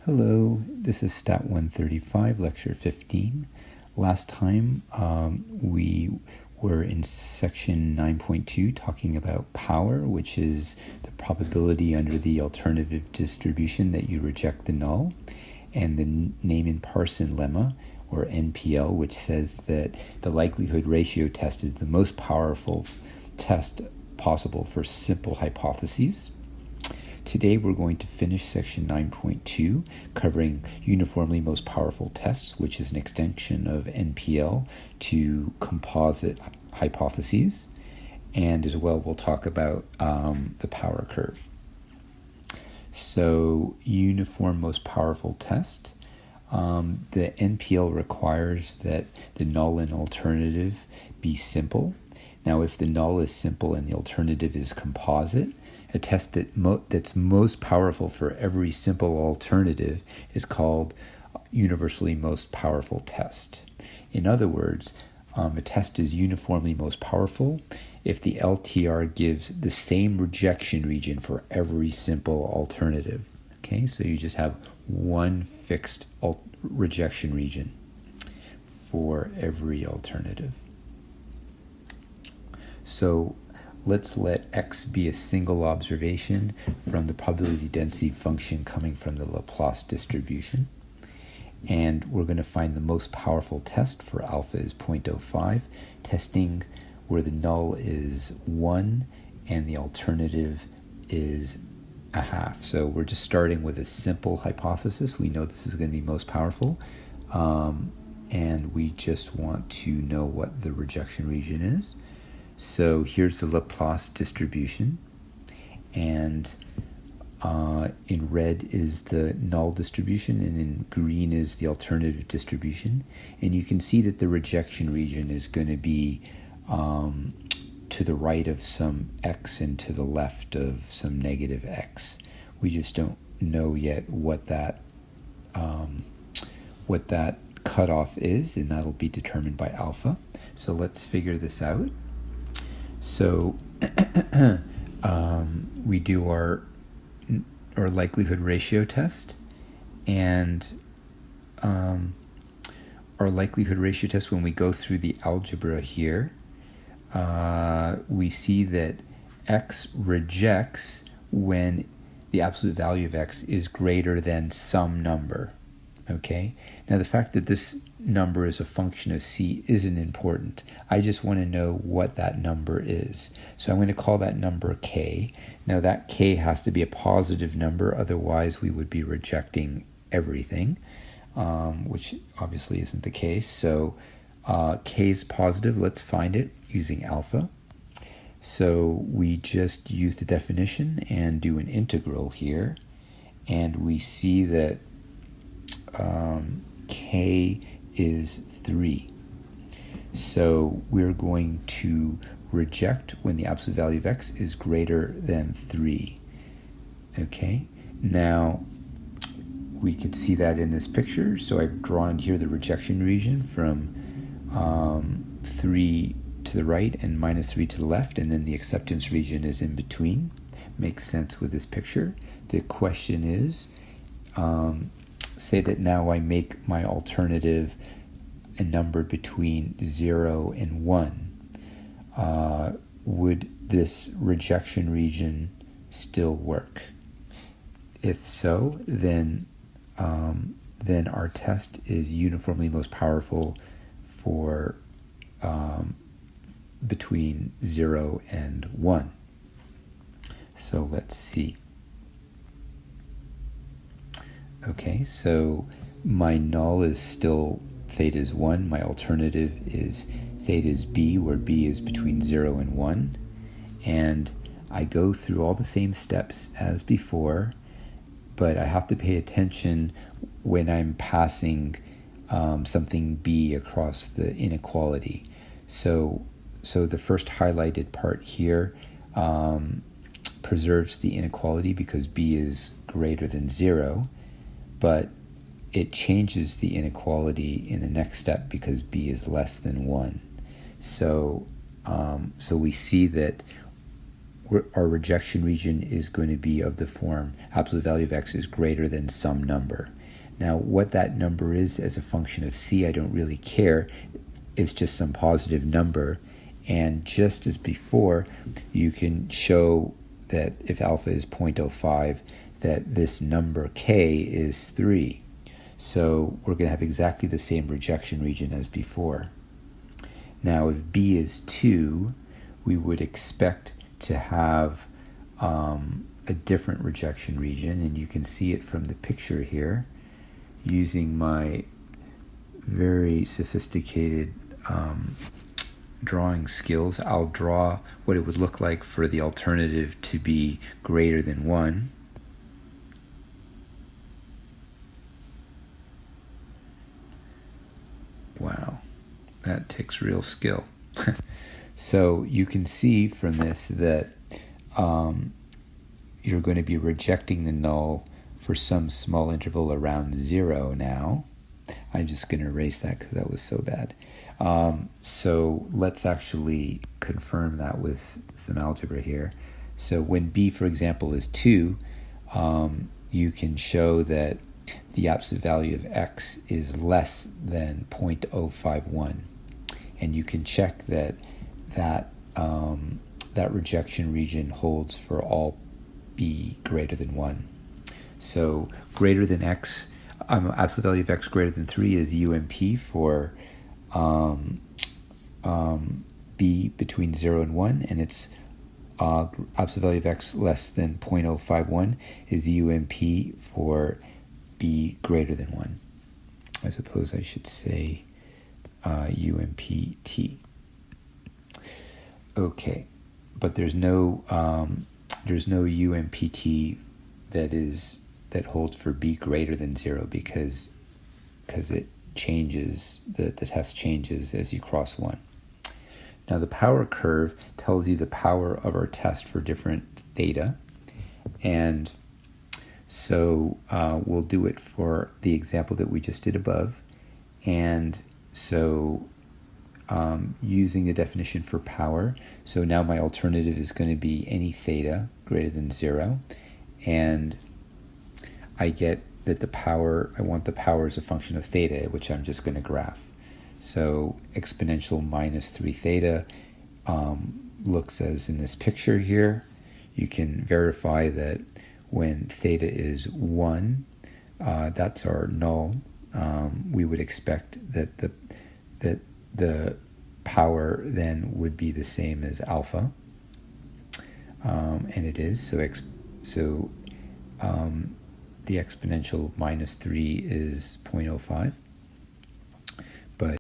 Hello, this is Stat135, Lecture 15. Last time we were in section 9.2 talking about power, which is the probability under the alternative distribution that you reject the null, and the Neyman-Parson lemma, or NPL, which says that the likelihood ratio test is the most powerful test possible for simple hypotheses. Today we're going to finish section 9.2, covering uniformly most powerful tests, which is an extension of NPL to composite hypotheses, and as well we'll talk about the power curve. So, uniform most powerful test. The NPL requires that the null and alternative be simple. Now, if the null is simple and the alternative is composite, a test that's most powerful for every simple alternative is called universally most powerful test. In other words, a test is uniformly most powerful if the LTR gives the same rejection region for every simple alternative. Okay, so you just have one fixed rejection region for every alternative. So let's let x be a single observation from the probability density function coming from the Laplace distribution. And we're going to find the most powerful test for alpha is 0.05, testing where the null is 1 and the alternative is a half. So we're just starting with a simple hypothesis. We know this is going to be most powerful. And we just want to know what the rejection region is. So here's the Laplace distribution, and in red is the null distribution, and in green is the alternative distribution. And you can see that the rejection region is going to be to the right of some x and to the left of some negative x. We just don't know yet what that cutoff is, and that'll be determined by alpha. So let's figure this out. So we do our likelihood ratio test, and our likelihood ratio test, when we go through the algebra here, we see that x rejects when the absolute value of x is greater than some number. Okay, now the fact that this number is a function of c isn't important. I just want to know what that number is. So I'm going to call that number k. Now that k has to be a positive number, otherwise we would be rejecting everything, which obviously isn't the case. So k is positive. Let's find it using alpha. So we just use the definition and do an integral here, and we see that k is 3. So we're going to reject when the absolute value of x is greater than 3. Okay, now we can see that in this picture. So I've drawn here the rejection region from 3 to the right and -3 to the left, and then the acceptance region is in between. Makes sense with this picture. The question is, say that now I make my alternative a number between 0 and 1. Would this rejection region still work? If so, then our test is uniformly most powerful for between 0 and 1. So let's see. Okay, so my null is still theta is 1. My alternative is theta is b, where b is between 0 and 1. And I go through all the same steps as before, but I have to pay attention when I'm passing something b across the inequality. So the first highlighted part here preserves the inequality because b is greater than 0. But it changes the inequality in the next step because b is less than 1. So we see that our rejection region is going to be of the form absolute value of x is greater than some number. Now, what that number is as a function of c, I don't really care. It's just some positive number. And just as before, you can show that if alpha is 0.05, that this number k is 3. So we're going to have exactly the same rejection region as before. Now, if b is 2, we would expect to have a different rejection region, and you can see it from the picture here. Using my very sophisticated drawing skills, I'll draw what it would look like for the alternative to be greater than 1. Wow, that takes real skill. So you can see from this that you're going to be rejecting the null for some small interval around 0 now. I'm just going to erase that because that was so bad. So let's actually confirm that with some algebra here. So when b, for example, is 2, you can show that the absolute value of x is less than 0.051. And you can check that rejection region holds for all b greater than 1. So greater than x, absolute value of x greater than 3 is UMP for b between 0 and 1, and its absolute value of x less than 0.051 is UMP for b greater than 1. I suppose I should say UMPT. Okay, but there's no UMPT that holds for b greater than 0 because it changes, the test changes as you cross 1. Now the power curve tells you the power of our test for different theta, and so we'll do it for the example that we just did above. And so using the definition for power, so now my alternative is going to be any theta greater than 0, and I get that the power, I want the power as a function of theta, which I'm just going to graph. So exponential minus 3 theta looks as in this picture here. You can verify that when theta is 1, that's our null. We would expect that the power then would be the same as alpha, and it is. So the exponential of minus 3 is 0.05.